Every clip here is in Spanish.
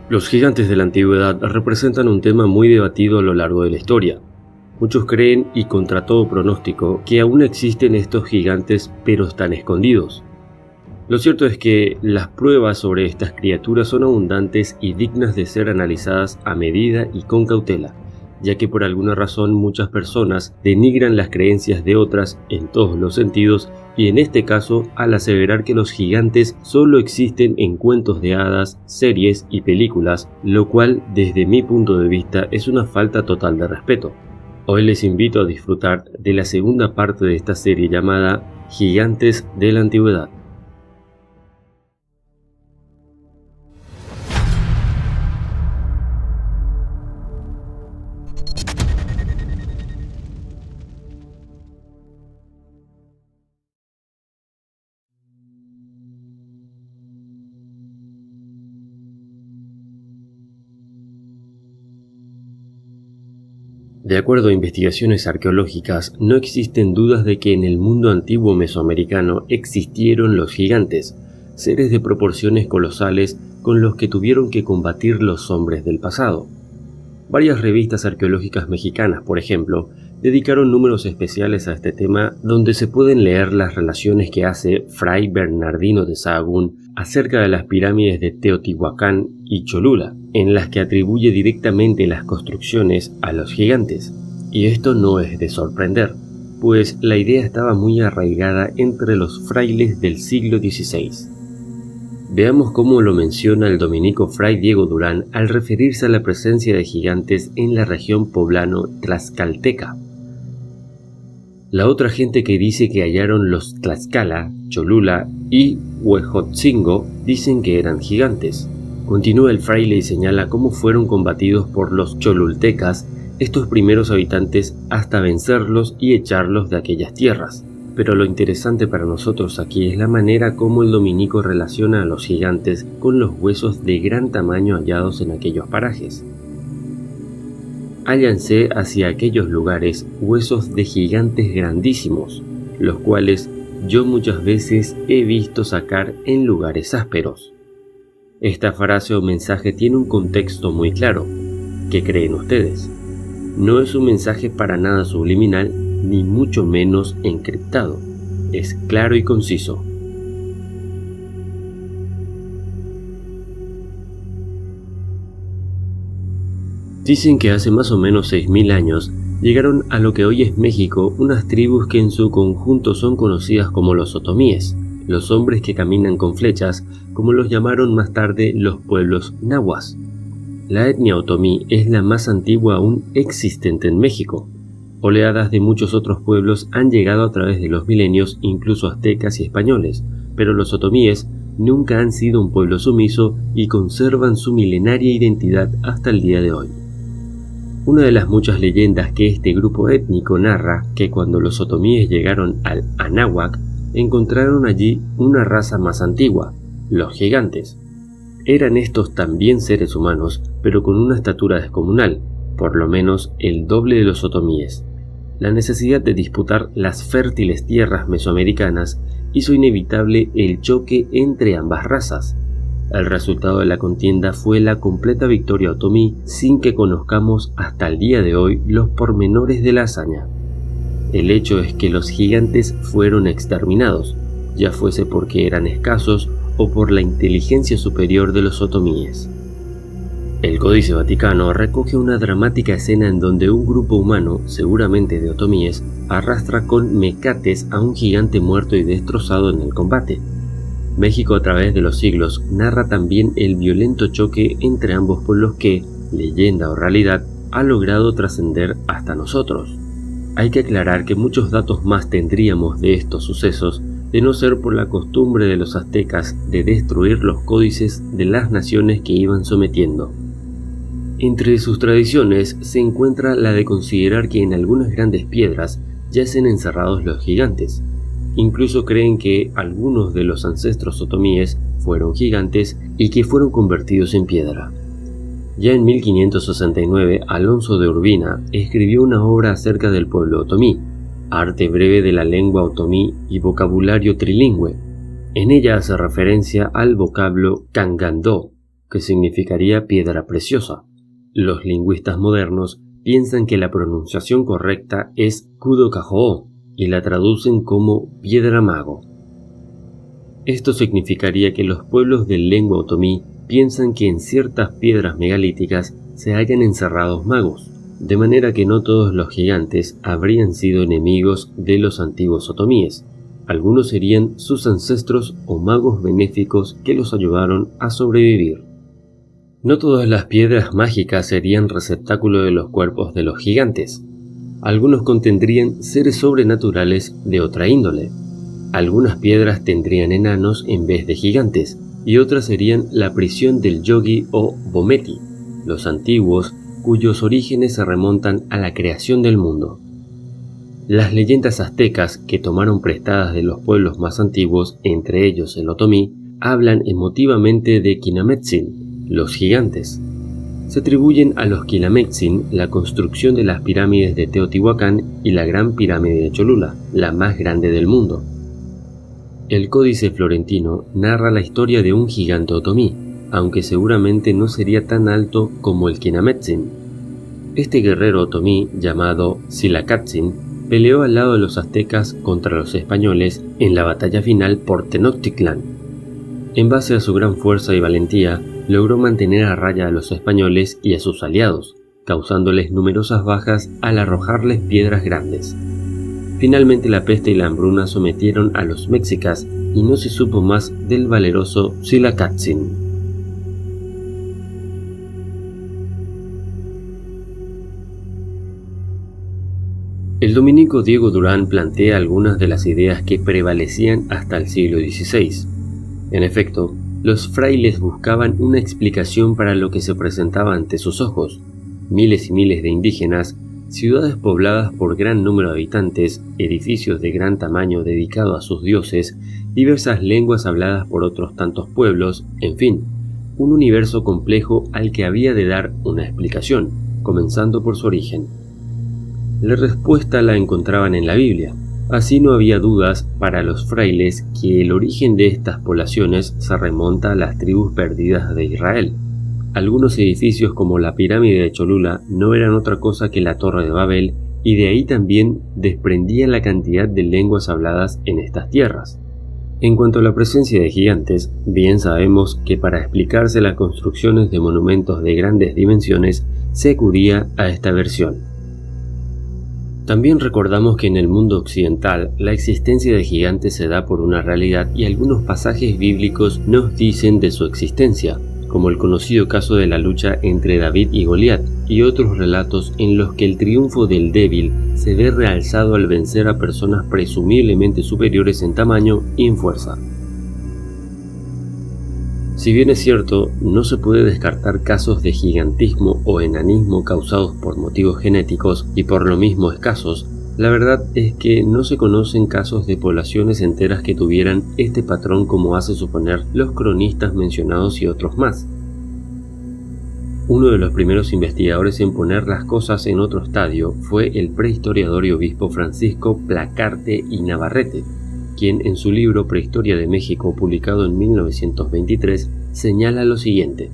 Los gigantes de la antigüedad representan un tema muy debatido a lo largo de la historia. Muchos creen, y contra todo pronóstico, que aún existen estos gigantes pero están escondidos. Lo cierto es que las pruebas sobre estas criaturas son abundantes y dignas de ser analizadas a medida y con cautela, ya que por alguna razón muchas personas denigran las creencias de otras en todos los sentidos, y en este caso al aseverar que los gigantes solo existen en cuentos de hadas, series y películas, lo cual desde mi punto de vista es una falta total de respeto. Hoy les invito a disfrutar de la segunda parte de esta serie llamada Gigantes de la Antigüedad. De acuerdo a investigaciones arqueológicas, no existen dudas de que en el mundo antiguo mesoamericano existieron los gigantes, seres de proporciones colosales con los que tuvieron que combatir los hombres del pasado. Varias revistas arqueológicas mexicanas, por ejemplo, dedicaron números especiales a este tema donde se pueden leer las relaciones que hace Fray Bernardino de Sahagún acerca de las pirámides de Teotihuacán y Cholula, en las que atribuye directamente las construcciones a los gigantes. Y esto no es de sorprender, pues la idea estaba muy arraigada entre los frailes del siglo XVI. Veamos cómo lo menciona el dominico Fray Diego Durán al referirse a la presencia de gigantes en la región poblano-tlaxcalteca. La otra gente que dice que hallaron los Tlaxcala, Cholula y Huejotzingo dicen que eran gigantes. Continúa el fraile y señala cómo fueron combatidos por los cholultecas, estos primeros habitantes, hasta vencerlos y echarlos de aquellas tierras. Pero lo interesante para nosotros aquí es la manera como el dominico relaciona a los gigantes con los huesos de gran tamaño hallados en aquellos parajes. Hállanse hacia aquellos lugares huesos de gigantes grandísimos, los cuales yo muchas veces he visto sacar en lugares ásperos. Esta frase o mensaje tiene un contexto muy claro. ¿Qué creen ustedes? No es un mensaje para nada subliminal, ni mucho menos encriptado. Es claro y conciso. Dicen que hace más o menos 6.000 años llegaron a lo que hoy es México unas tribus que en su conjunto son conocidas como los otomíes, los hombres que caminan con flechas, como los llamaron más tarde los pueblos nahuas. La etnia otomí es la más antigua aún existente en México. Oleadas de muchos otros pueblos han llegado a través de los milenios, incluso aztecas y españoles, pero los otomíes nunca han sido un pueblo sumiso y conservan su milenaria identidad hasta el día de hoy. Una de las muchas leyendas que este grupo étnico narra que cuando los otomíes llegaron al Anáhuac, encontraron allí una raza más antigua, los gigantes. Eran estos también seres humanos, pero con una estatura descomunal, por lo menos el doble de los otomíes. La necesidad de disputar las fértiles tierras mesoamericanas hizo inevitable el choque entre ambas razas. El resultado de la contienda fue la completa victoria otomí, sin que conozcamos hasta el día de hoy los pormenores de la hazaña. El hecho es que los gigantes fueron exterminados, ya fuese porque eran escasos o por la inteligencia superior de los otomíes. El Códice Vaticano recoge una dramática escena en donde un grupo humano, seguramente de otomíes, arrastra con mecates a un gigante muerto y destrozado en el combate. México a través de los siglos narra también el violento choque entre ambos pueblos que, leyenda o realidad, ha logrado trascender hasta nosotros. Hay que aclarar que muchos datos más tendríamos de estos sucesos de no ser por la costumbre de los aztecas de destruir los códices de las naciones que iban sometiendo. Entre sus tradiciones se encuentra la de considerar que en algunas grandes piedras yacen encerrados los gigantes. Incluso creen que algunos de los ancestros otomíes fueron gigantes y que fueron convertidos en piedra. Ya en 1569, Alonso de Urbina escribió una obra acerca del pueblo otomí, Arte breve de la lengua otomí y vocabulario trilingüe. En ella hace referencia al vocablo cangandó, que significaría piedra preciosa. Los lingüistas modernos piensan que la pronunciación correcta es Kudo-Kahoo y la traducen como piedra mago. Esto significaría que los pueblos de lengua otomí piensan que en ciertas piedras megalíticas se hallan encerrados magos, de manera que no todos los gigantes habrían sido enemigos de los antiguos otomíes. Algunos serían sus ancestros o magos benéficos que los ayudaron a sobrevivir. No todas las piedras mágicas serían receptáculo de los cuerpos de los gigantes. Algunos contendrían seres sobrenaturales de otra índole. Algunas piedras tendrían enanos en vez de gigantes, y otras serían la prisión del yogi o Bometi, los antiguos cuyos orígenes se remontan a la creación del mundo. Las leyendas aztecas, que tomaron prestadas de los pueblos más antiguos, entre ellos el otomí, hablan emotivamente de Quinametzin, los gigantes. Se atribuyen a los Quinametzin la construcción de las pirámides de Teotihuacán y la Gran Pirámide de Cholula, la más grande del mundo. El Códice Florentino narra la historia de un gigante otomí, aunque seguramente no sería tan alto como el Quinametzin. Este guerrero otomí, llamado Tzilacatzin, peleó al lado de los aztecas contra los españoles en la batalla final por Tenochtitlán. En base a su gran fuerza y valentía, logró mantener a raya a los españoles y a sus aliados, causándoles numerosas bajas al arrojarles piedras grandes. Finalmente la peste y la hambruna sometieron a los mexicas y no se supo más del valeroso Tzilacatzin. El dominico Diego Durán plantea algunas de las ideas que prevalecían hasta el siglo XVI. En efecto, los frailes buscaban una explicación para lo que se presentaba ante sus ojos. Miles y miles de indígenas, ciudades pobladas por gran número de habitantes, edificios de gran tamaño dedicados a sus dioses, diversas lenguas habladas por otros tantos pueblos, en fin, un universo complejo al que había de dar una explicación, comenzando por su origen. La respuesta la encontraban en la Biblia. Así no había dudas para los frailes que el origen de estas poblaciones se remonta a las tribus perdidas de Israel. Algunos edificios como la pirámide de Cholula no eran otra cosa que la Torre de Babel, y de ahí también desprendía la cantidad de lenguas habladas en estas tierras. En cuanto a la presencia de gigantes, bien sabemos que para explicarse las construcciones de monumentos de grandes dimensiones se acudía a esta versión. También recordamos que en el mundo occidental la existencia de gigantes se da por una realidad y algunos pasajes bíblicos nos dicen de su existencia, como el conocido caso de la lucha entre David y Goliat, y otros relatos en los que el triunfo del débil se ve realzado al vencer a personas presumiblemente superiores en tamaño y en fuerza. Si bien es cierto, no se puede descartar casos de gigantismo o enanismo causados por motivos genéticos y por lo mismo escasos, la verdad es que no se conocen casos de poblaciones enteras que tuvieran este patrón como hace suponer los cronistas mencionados y otros más. Uno de los primeros investigadores en poner las cosas en otro estadio fue el prehistoriador y obispo Francisco Placarte y Navarrete, quien en su libro Prehistoria de México, publicado en 1923, señala lo siguiente: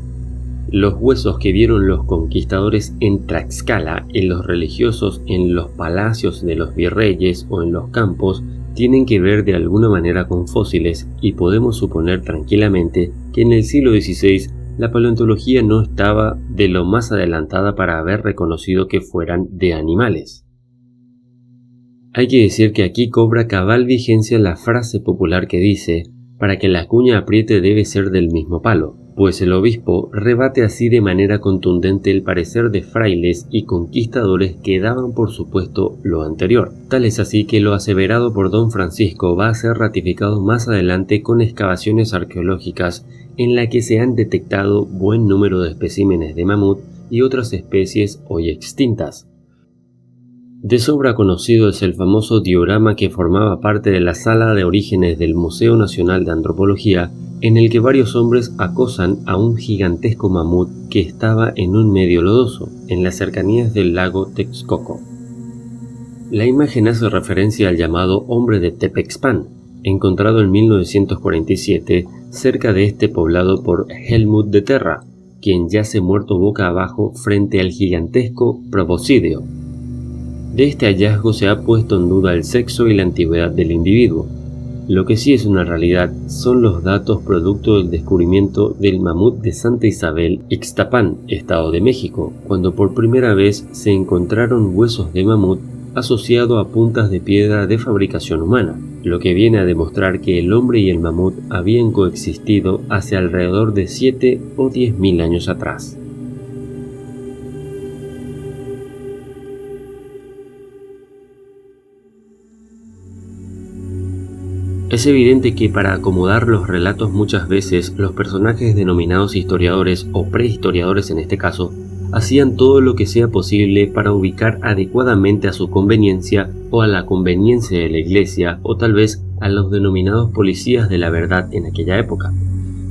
los huesos que vieron los conquistadores en Tlaxcala, en los religiosos, en los palacios de los virreyes o en los campos, tienen que ver de alguna manera con fósiles, y podemos suponer tranquilamente que en el siglo XVI la paleontología no estaba de lo más adelantada para haber reconocido que fueran de animales. Hay que decir que aquí cobra cabal vigencia la frase popular que dice: para que la cuña apriete debe ser del mismo palo, pues el obispo rebate así de manera contundente el parecer de frailes y conquistadores que daban por supuesto lo anterior. Tal es así que lo aseverado por don Francisco va a ser ratificado más adelante con excavaciones arqueológicas en la que se han detectado buen número de especímenes de mamut y otras especies hoy extintas. De sobra conocido es el famoso diorama que formaba parte de la sala de orígenes del Museo Nacional de Antropología, en el que varios hombres acosan a un gigantesco mamut que estaba en un medio lodoso, en las cercanías del lago Texcoco. La imagen hace referencia al llamado hombre de Tepexpan, encontrado en 1947 cerca de este poblado por Helmut de Terra, quien yace muerto boca abajo frente al gigantesco proboscideo. De este hallazgo se ha puesto en duda el sexo y la antigüedad del individuo. Lo que sí es una realidad son los datos producto del descubrimiento del mamut de Santa Isabel, Ixtapán, Estado de México, cuando por primera vez se encontraron huesos de mamut asociado a puntas de piedra de fabricación humana, lo que viene a demostrar que el hombre y el mamut habían coexistido hace alrededor de 7 o 10.000 años atrás. Es evidente que para acomodar los relatos muchas veces los personajes denominados historiadores o prehistoriadores en este caso hacían todo lo que sea posible para ubicar adecuadamente a su conveniencia o a la conveniencia de la iglesia o tal vez a los denominados policías de la verdad en aquella época.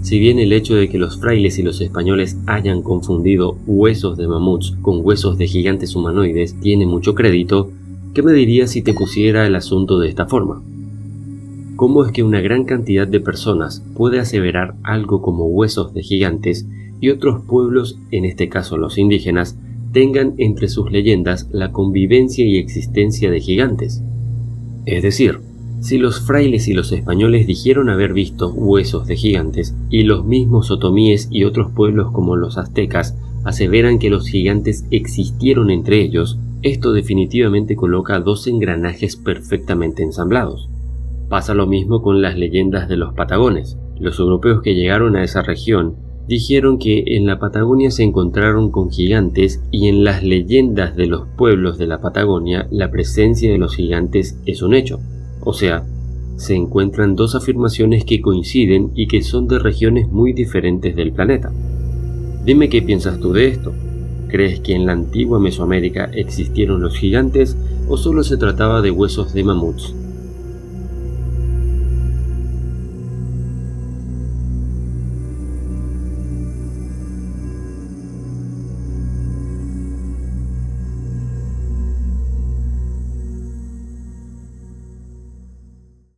Si bien el hecho de que los frailes y los españoles hayan confundido huesos de mamuts con huesos de gigantes humanoides tiene mucho crédito, ¿qué me dirías si te pusiera el asunto de esta forma? ¿Cómo es que una gran cantidad de personas puede aseverar algo como huesos de gigantes y otros pueblos, en este caso los indígenas, tengan entre sus leyendas la convivencia y existencia de gigantes? Es decir, si los frailes y los españoles dijeron haber visto huesos de gigantes y los mismos otomíes y otros pueblos como los aztecas aseveran que los gigantes existieron entre ellos, esto definitivamente coloca dos engranajes perfectamente ensamblados. Pasa lo mismo con las leyendas de los patagones. Los europeos que llegaron a esa región dijeron que en la Patagonia se encontraron con gigantes y en las leyendas de los pueblos de la Patagonia la presencia de los gigantes es un hecho. O sea, se encuentran dos afirmaciones que coinciden y que son de regiones muy diferentes del planeta. Dime qué piensas tú de esto. ¿Crees que en la antigua Mesoamérica existieron los gigantes o solo se trataba de huesos de mamuts?